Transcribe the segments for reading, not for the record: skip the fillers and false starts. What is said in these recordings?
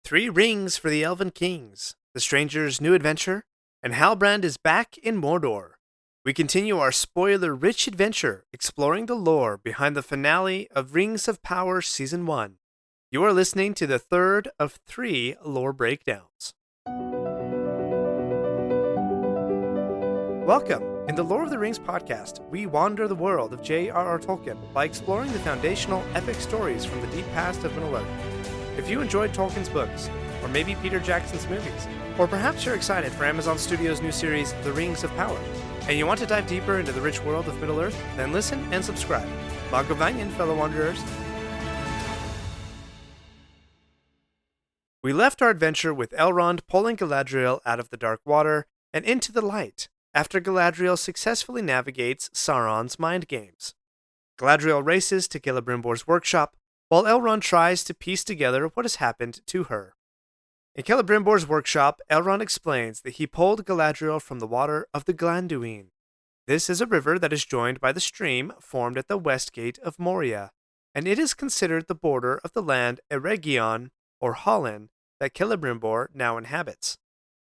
Three rings for the Elven Kings, the stranger's new adventure, and Halbrand is back in Mordor. We continue our spoiler-rich adventure exploring the lore behind the finale of Rings of Power Season 1. You are listening to the third of three lore breakdowns. Welcome! In the Lore of the Rings podcast, we wander the world of J.R.R. Tolkien by exploring the foundational epic stories from the deep past of Middle-earth. If you enjoyed Tolkien's books, or maybe Peter Jackson's movies, or perhaps you're excited for Amazon Studios' new series, The Rings of Power, and you want to dive deeper into the rich world of Middle-earth, then listen and subscribe. Magovanyan, fellow wanderers. We left our adventure with Elrond pulling Galadriel out of the dark water and into the light, after Galadriel successfully navigates Sauron's mind games. Galadriel races to Celebrimbor's workshop, while Elrond tries to piece together what has happened to her. In Celebrimbor's workshop, Elrond explains that he pulled Galadriel from the water of the Glanduin. This is a river that is joined by the stream formed at the west gate of Moria, and it is considered the border of the land Eregion, or Hollin, that Celebrimbor now inhabits.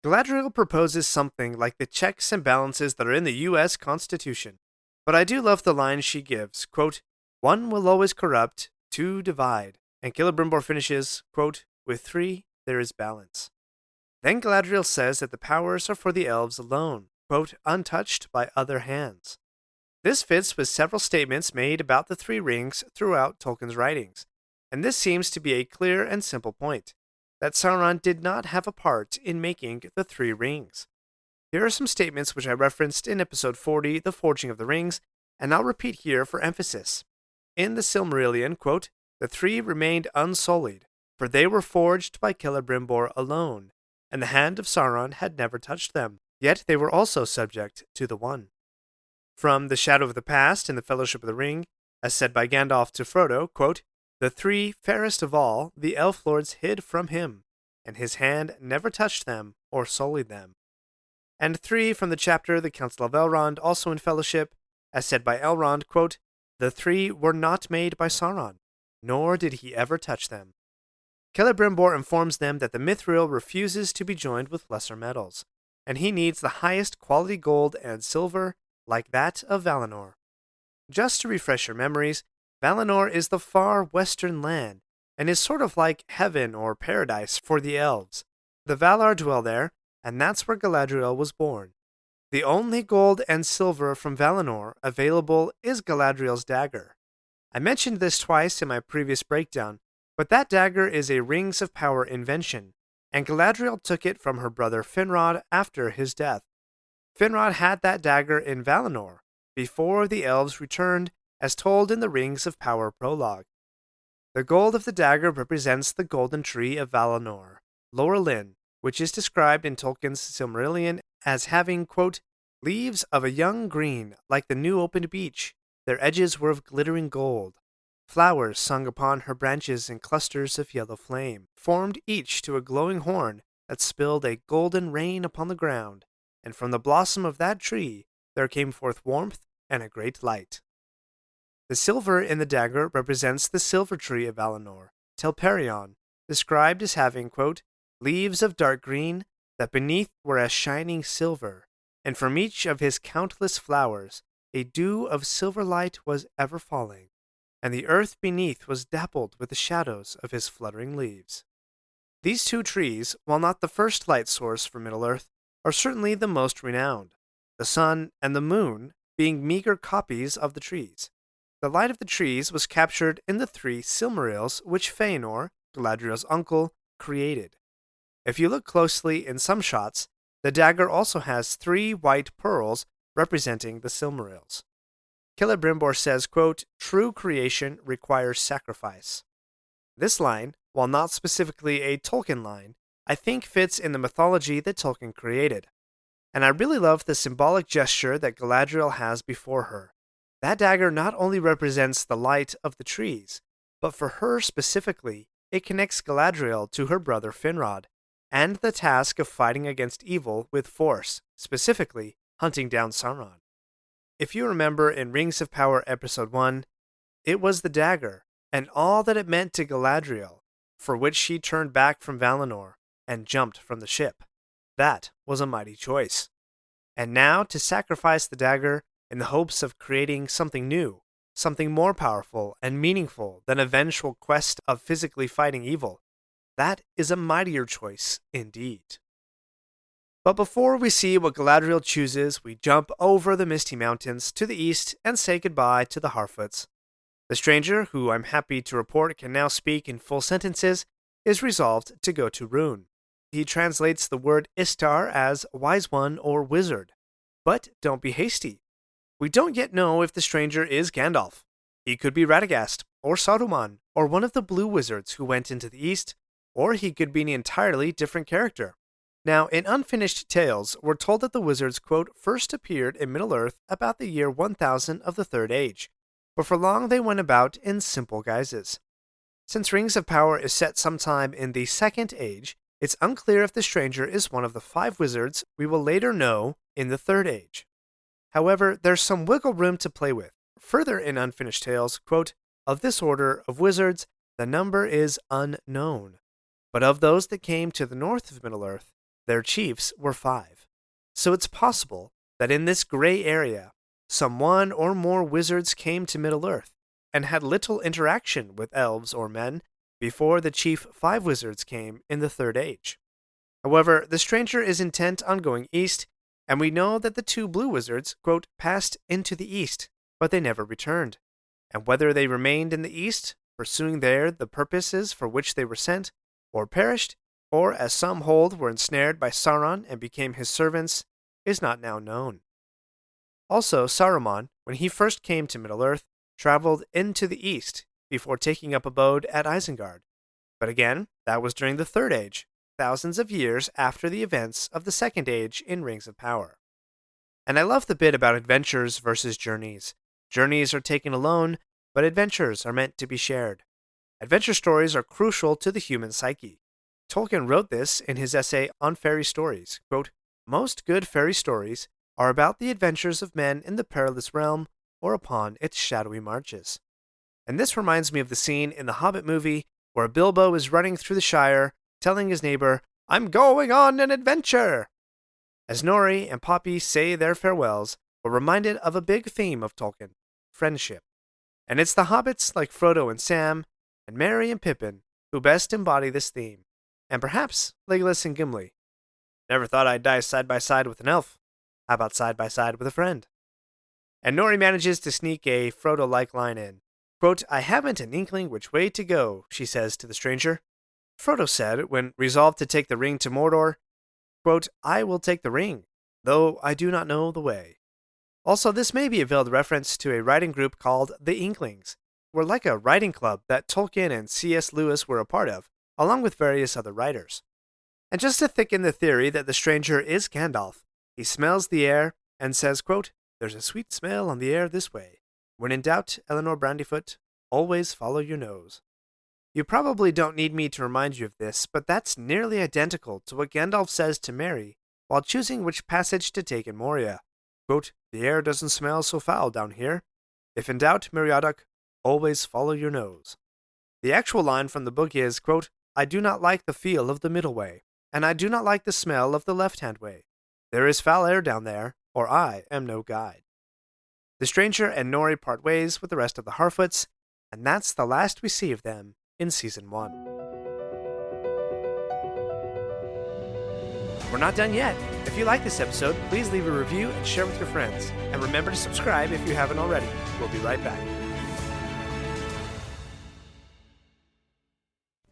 Galadriel proposes something like the checks and balances that are in the U.S. Constitution. But I do love the line she gives, quote, "One will always corrupt, two divide," and Celebrimbor finishes, quote, "With three there is balance." Then Galadriel says that the powers are for the elves alone, quote, "untouched by other hands." This fits with several statements made about the three rings throughout Tolkien's writings, and this seems to be a clear and simple point, that Sauron did not have a part in making the three rings. Here are some statements which I referenced in episode 40, The Forging of the Rings, and I'll repeat here for emphasis. In the Silmarillion, quote, "The three remained unsullied, for they were forged by Celebrimbor alone, and the hand of Sauron had never touched them, yet they were also subject to the One." From The Shadow of the Past in the Fellowship of the Ring, as said by Gandalf to Frodo, quote, "The three fairest of all, the elf lords hid from him, and his hand never touched them or sullied them." And 3 from the chapter The Council of Elrond, also in Fellowship, as said by Elrond, quote, "The three were not made by Sauron, nor did he ever touch them." Celebrimbor informs them that the Mithril refuses to be joined with lesser metals, and he needs the highest quality gold and silver, like that of Valinor. Just to refresh your memories, Valinor is the far western land, and is sort of like heaven or paradise for the elves. The Valar dwell there, and that's where Galadriel was born. The only gold and silver from Valinor available is Galadriel's dagger. I mentioned this twice in my previous breakdown, but that dagger is a Rings of Power invention, and Galadriel took it from her brother Finrod after his death. Finrod had that dagger in Valinor, before the elves returned, as told in the Rings of Power prologue. The gold of the dagger represents the golden tree of Valinor, Laurelin, which is described in Tolkien's Silmarillion as having, quote, "leaves of a young green, like the new opened beech. Their edges were of glittering gold. Flowers sung upon her branches in clusters of yellow flame, formed each to a glowing horn that spilled a golden rain upon the ground, and from the blossom of that tree there came forth warmth and a great light." The silver in the dagger represents the silver tree of Valinor, Telperion, described as having, quote, "leaves of dark green, that beneath were as shining silver, and from each of his countless flowers a dew of silver light was ever falling, and the earth beneath was dappled with the shadows of his fluttering leaves." These two trees, while not the first light source for Middle-earth, are certainly the most renowned, the sun and the moon being meager copies of the trees. The light of the trees was captured in the 3 Silmarils which Fëanor, Galadriel's uncle, created. If you look closely in some shots, the dagger also has 3 white pearls representing the Silmarils. Celebrimbor says, quote, "True creation requires sacrifice." This line, while not specifically a Tolkien line, I think fits in the mythology that Tolkien created. And I really love the symbolic gesture that Galadriel has before her. That dagger not only represents the light of the trees, but for her specifically, it connects Galadriel to her brother Finrod, and the task of fighting against evil with force, specifically hunting down Sauron. If you remember in Rings of Power Episode 1, it was the dagger, and all that it meant to Galadriel, for which she turned back from Valinor and jumped from the ship. That was a mighty choice. And now to sacrifice the dagger in the hopes of creating something new, something more powerful and meaningful than a vengeful quest of physically fighting evil. That is a mightier choice indeed. But before we see what Galadriel chooses, we jump over the Misty Mountains to the east and say goodbye to the Harfoots. The stranger, who I'm happy to report can now speak in full sentences, is resolved to go to Rhûn. He translates the word Istar as wise one or wizard. But don't be hasty. We don't yet know if the stranger is Gandalf. He could be Radagast, or Saruman, or one of the blue wizards who went into the east, or he could be an entirely different character. Now, in Unfinished Tales, we're told that the wizards, quote, first appeared in Middle-earth about the year 1000 of the Third Age, but for long they went about in simple guises. Since Rings of Power is set sometime in the Second Age, it's unclear if the stranger is one of the 5 wizards we will later know in the Third Age. However, there's some wiggle room to play with. Further in Unfinished Tales, quote, of this order of wizards, the number is unknown. But of those that came to the north of Middle-earth, their chiefs were 5. So it's possible that in this gray area, some 1 or more wizards came to Middle-earth and had little interaction with elves or men before the chief 5 wizards came in the Third Age. However, the stranger is intent on going east, and we know that the 2 blue wizards, quote, passed into the east, but they never returned. And whether they remained in the east, pursuing there the purposes for which they were sent, or perished, or as some hold were ensnared by Sauron and became his servants, is not now known. Also, Saruman, when he first came to Middle-earth, traveled into the east before taking up abode at Isengard. But again, that was during the Third Age, thousands of years after the events of the Second Age in Rings of Power. And I love the bit about adventures versus journeys. Journeys are taken alone, but adventures are meant to be shared. Adventure stories are crucial to the human psyche. Tolkien wrote this in his essay on fairy stories. Quote, most good fairy stories are about the adventures of men in the perilous realm or upon its shadowy marches. And this reminds me of the scene in the Hobbit movie where Bilbo is running through the Shire, telling his neighbor, I'm going on an adventure! As Nori and Poppy say their farewells, we're reminded of a big theme of Tolkien, friendship. And it's the hobbits like Frodo and Sam, and Merry and Pippin, who best embody this theme. And perhaps Legolas and Gimli. Never thought I'd die side by side with an elf. How about side by side with a friend? And Nori manages to sneak a Frodo-like line in. Quote, I haven't an inkling which way to go, she says to the stranger. Frodo said, when resolved to take the ring to Mordor, quote, I will take the ring, though I do not know the way. Also, this may be a veiled reference to a writing group called the Inklings. We're like a writing club that Tolkien and C.S. Lewis were a part of, along with various other writers. And just to thicken the theory that the stranger is Gandalf, he smells the air and says, quote, there's a sweet smell on the air this way. When in doubt, Eleanor Brandyfoot, always follow your nose. You probably don't need me to remind you of this, but that's nearly identical to what Gandalf says to Merry while choosing which passage to take in Moria. Quote, the air doesn't smell so foul down here. If in doubt, Meriadoc, always follow your nose. The actual line from the book is, quote, I do not like the feel of the middle way, and I do not like the smell of the left-hand way. There is foul air down there, or I am no guide. The stranger and Nori part ways with the rest of the Harfoots, and that's the last we see of them in Season 1. We're not done yet. If you like this episode, please leave a review and share with your friends. And remember to subscribe if you haven't already. We'll be right back.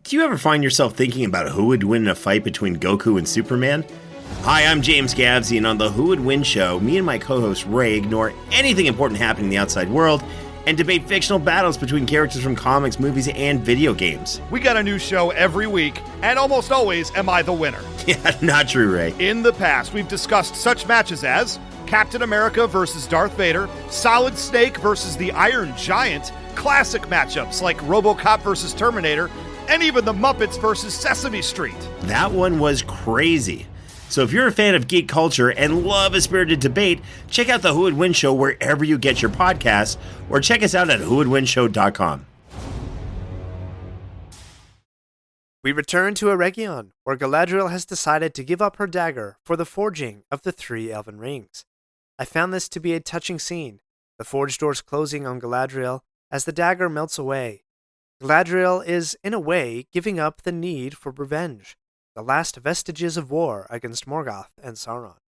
Do you ever find yourself thinking about who would win in a fight between Goku and Superman? Hi, I'm James Gavsey, and on the Who Would Win show, me and my co-host Ray ignore anything important happening in the outside world and debate fictional battles between characters from comics, movies, and video games. We got a new show every week, and almost always am I the winner. Yeah, not true, Ray. In the past, we've discussed such matches as Captain America versus Darth Vader, Solid Snake versus the Iron Giant, classic matchups like RoboCop versus Terminator, and even the Muppets versus Sesame Street. That one was crazy. So if you're a fan of geek culture and love a spirited debate, check out the Who Would Win show wherever you get your podcasts, or check us out at whowouldwinshow.com. We return to Eregion, where Galadriel has decided to give up her dagger for the forging of the 3 elven rings. I found this to be a touching scene, the forge doors closing on Galadriel as the dagger melts away. Galadriel is, in a way, giving up the need for revenge, the last vestiges of war against Morgoth and Sauron.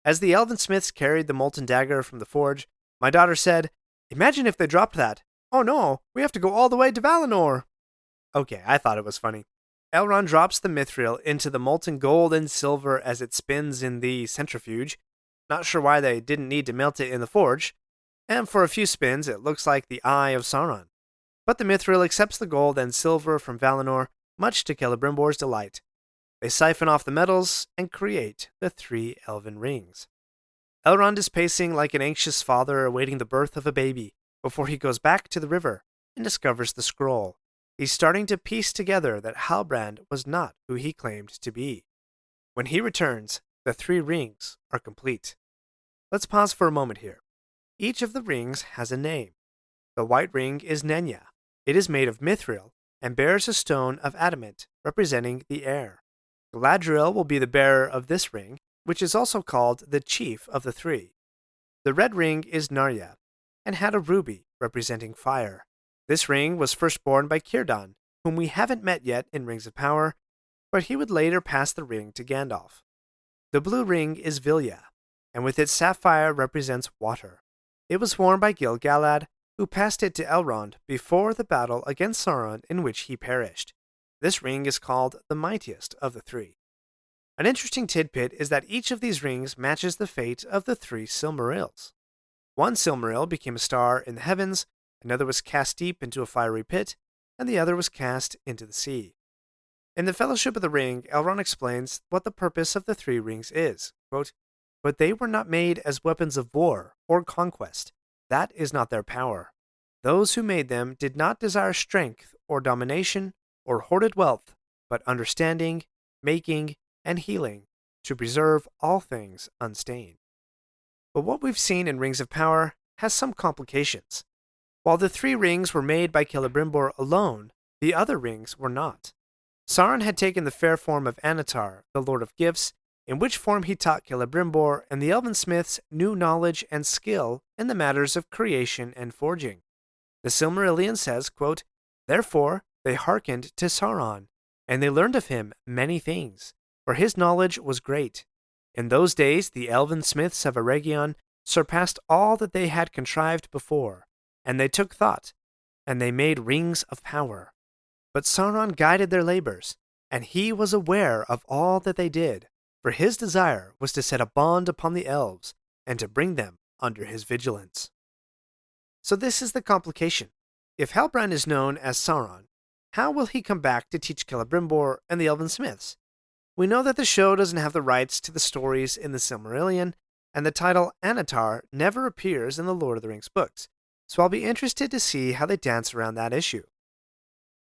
As the elven smiths carried the molten dagger from the forge, my daughter said, "Imagine if they dropped that. Oh no, we have to go all the way to Valinor." Okay, I thought it was funny. Elrond drops the mithril into the molten gold and silver as it spins in the centrifuge. Not sure why they didn't need to melt it in the forge, and for a few spins it looks like the eye of Sauron. But the mithril accepts the gold and silver from Valinor, much to Celebrimbor's delight. They siphon off the metals and create the 3 elven rings. Elrond is pacing like an anxious father awaiting the birth of a baby before he goes back to the river and discovers the scroll. He's starting to piece together that Halbrand was not who he claimed to be. When he returns, the 3 rings are complete. Let's pause for a moment here. Each of the rings has a name. The white ring is Nenya. It is made of mithril and bears a stone of adamant representing the air. Galadriel will be the bearer of this ring, which is also called the chief of the 3. The red ring is Narya and had a ruby representing fire. This ring was first born by Círdan, whom we haven't met yet in Rings of Power, but he would later pass the ring to Gandalf. The blue ring is Vilya, and with its sapphire represents water. It was worn by Gil-galad, who passed it to Elrond before the battle against Sauron in which he perished. This ring is called the mightiest of the 3. An interesting tidbit is that each of these rings matches the fate of the 3 Silmarils. One Silmaril became a star in the heavens, another was cast deep into a fiery pit, and the other was cast into the sea. In the Fellowship of the Ring, Elrond explains what the purpose of the 3 rings is. Quote, "But they were not made as weapons of war or conquest. That is not their power. Those who made them did not desire strength or domination or hoarded wealth, but understanding, making, and healing, to preserve all things unstained." But what we've seen in Rings of Power has some complications. While the 3 rings were made by Celebrimbor alone, the other rings were not. Sauron had taken the fair form of Anatar, the Lord of Gifts, in which form he taught Celebrimbor and the Elven Smiths new knowledge and skill in the matters of creation and forging. The Silmarillion says, quote, "Therefore they hearkened to Sauron, and they learned of him many things, for his knowledge was great. In those days the Elven Smiths of Eregion surpassed all that they had contrived before, and they took thought, and they made rings of power. But Sauron guided their labors, and he was aware of all that they did, for his desire was to set a bond upon the elves, and to bring them under his vigilance." So this is the complication. If Halbrand is known as Sauron, how will he come back to teach Celebrimbor and the Elven Smiths? We know that the show doesn't have the rights to the stories in the Silmarillion, and the title Anatar never appears in the Lord of the Rings books, so I'll be interested to see how they dance around that issue.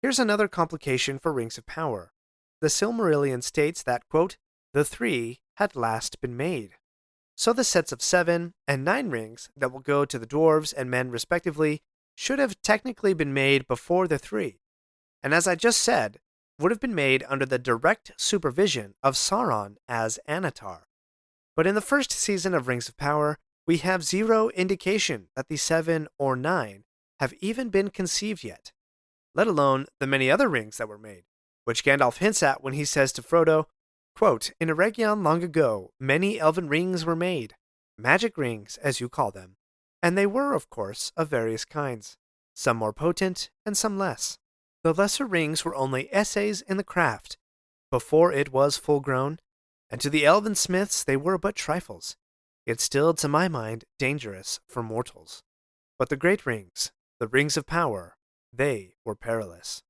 Here's another complication for Rings of Power. The Silmarillion states that, quote, "the 3 had last been made." So the sets of 7 and 9 rings that will go to the dwarves and men respectively should have technically been made before the 3, and as I just said, would have been made under the direct supervision of Sauron as Anatar. But in the first season of Rings of Power, we have zero indication that the 7 or 9 have even been conceived yet, let alone the many other rings that were made, which Gandalf hints at when he says to Frodo, quote, "In Eregion long ago, many elven rings were made, magic rings, as you call them, and they were, of course, of various kinds, some more potent and some less. The lesser rings were only essays in the craft, before it was full grown, and to the elven smiths they were but trifles, yet still, to my mind, dangerous for mortals. But the great rings, the rings of power, they were perilous."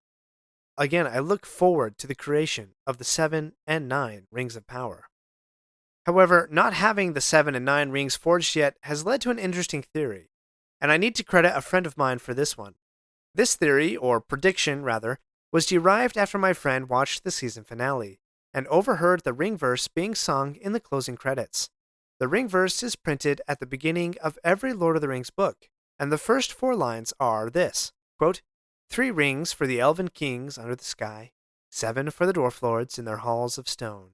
Again, I look forward to the creation of the 7 and 9 rings of power. However, not having the 7 and 9 rings forged yet has led to an interesting theory, and I need to credit a friend of mine for this one. This theory, or prediction rather, was derived after my friend watched the season finale and overheard the ring verse being sung in the closing credits. The ring verse is printed at the beginning of every Lord of the Rings book, and the first 4 lines are this, quote, 3 rings for the Elven Kings under the sky, 7 for the dwarf lords in their halls of stone,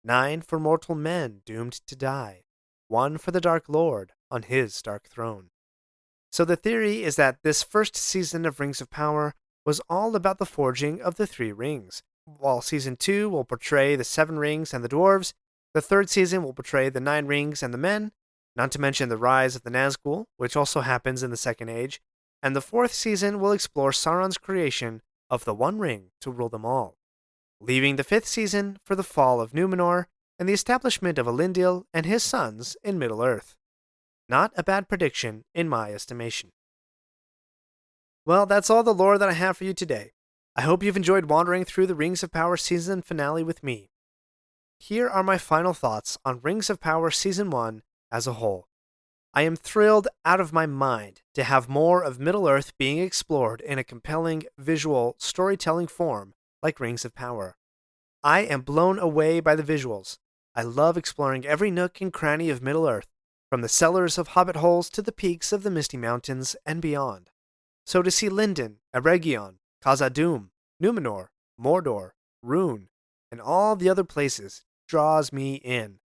9 for mortal men doomed to die, 1 for the Dark Lord on his dark throne. So the theory is that this first season of Rings of Power was all about the forging of the 3 rings. While Season 2 will portray the 7 rings and the dwarves, the third season will portray the 9 rings and the men, not to mention the rise of the Nazgul, which also happens in the Second Age, and the fourth season will explore Sauron's creation of the One Ring to rule them all, leaving the 5th season for the fall of Numenor and the establishment of Elendil and his sons in Middle-earth. Not a bad prediction, in my estimation. Well, that's all the lore that I have for you today. I hope you've enjoyed wandering through the Rings of Power season finale with me. Here are my final thoughts on Rings of Power Season 1 as a whole. I am thrilled out of my mind to have more of Middle-earth being explored in a compelling, visual, storytelling form like Rings of Power. I am blown away by the visuals. I love exploring every nook and cranny of Middle-earth, from the cellars of hobbit holes to the peaks of the Misty Mountains and beyond. So to see Lindon, Eregion, Khazad-dûm, Numenor, Mordor, Rhûn, and all the other places draws me in.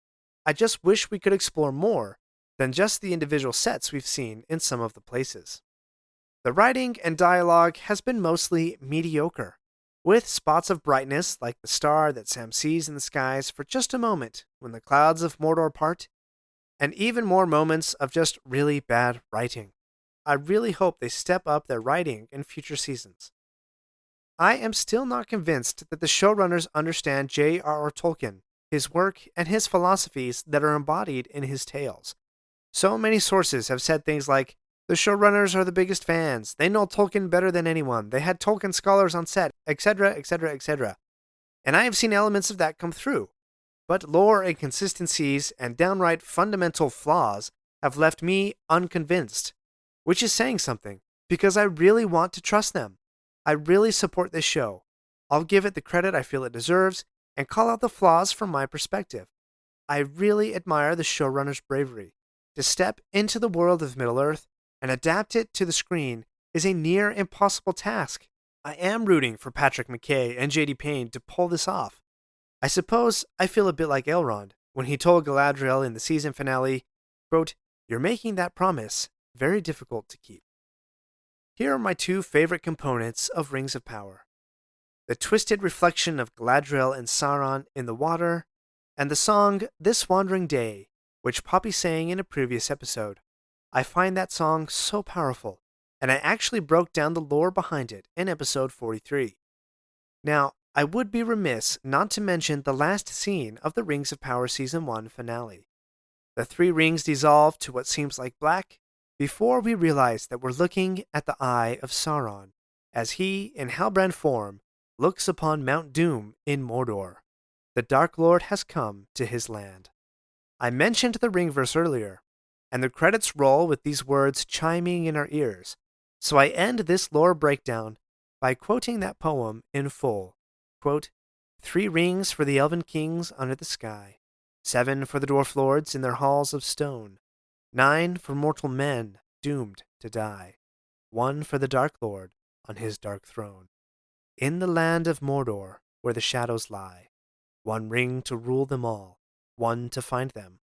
I just wish we could explore more than just the individual sets we've seen in some of the places. The writing and dialogue has been mostly mediocre, with spots of brightness like the star that Sam sees in the skies for just a moment when the clouds of Mordor part, and even more moments of just really bad writing. I really hope they step up their writing in future seasons. I am still not convinced that the showrunners understand J.R.R. Tolkien, his work, and his philosophies that are embodied in his tales. So many sources have said things like, the showrunners are the biggest fans, they know Tolkien better than anyone, they had Tolkien scholars on set, etc., etc., etc. And I have seen elements of that come through. But lore inconsistencies and downright fundamental flaws have left me unconvinced, which is saying something, because I really want to trust them. I really support this show. I'll give it the credit I feel it deserves and call out the flaws from my perspective. I really admire the showrunner's bravery. To step into the world of Middle-earth and adapt it to the screen is a near impossible task. I am rooting for Patrick McKay and J.D. Payne to pull this off. I suppose I feel a bit like Elrond when he told Galadriel in the season finale, quote, "You're making that promise very difficult to keep." Here are my 2 favorite components of Rings of Power. The twisted reflection of Galadriel and Sauron in the water, and the song This Wandering Day, which Poppy sang in a previous episode. I find that song so powerful, and I actually broke down the lore behind it in episode 43. Now, I would be remiss not to mention the last scene of the Rings of Power Season 1 finale. The 3 rings dissolve to what seems like black before we realize that we're looking at the eye of Sauron, as he, in Halbrand form, looks upon Mount Doom in Mordor. The Dark Lord has come to his land. I mentioned the Ringverse earlier, and the credits roll with these words chiming in our ears, so I end this lore breakdown by quoting that poem in full. Quote, 3 rings for the Elven Kings under the sky, 7 for the dwarf lords in their halls of stone, 9 for mortal men doomed to die, 1 for the Dark Lord on his dark throne. In the land of Mordor, where the shadows lie, 1 ring to rule them all, 1 to find them,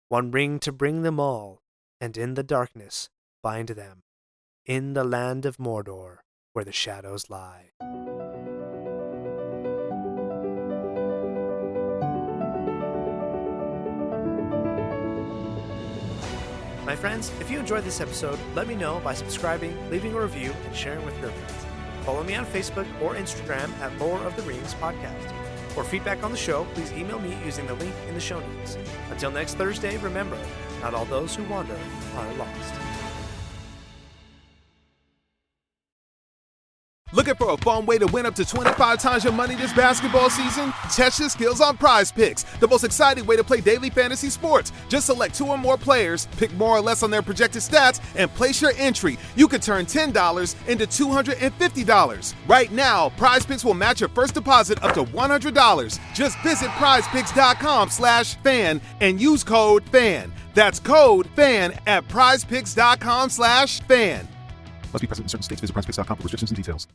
1 ring to bring them all, and in the darkness bind them, in the land of Mordor, where the shadows lie. My friends, if you enjoyed this episode, let me know by subscribing, leaving a review, and sharing with your friends. Follow me on Facebook or Instagram at Lore of the Rings Podcast. For feedback on the show, please email me using the link in the show notes. Until next Thursday, remember, not all those who wander are lost. Looking for a fun way to win up to 25 times your money this basketball season? Test your skills on Prize Picks, the most exciting way to play daily fantasy sports. Just select 2 or more players, pick more or less on their projected stats, and place your entry. You could turn $10 into $250. Right now, Prize Picks will match your first deposit up to $100. Just visit prizepicks.com/fan and use code FAN. That's code FAN at prizepicks.com/fan. Must be present in certain states. Visit prizepicks.com for restrictions and details.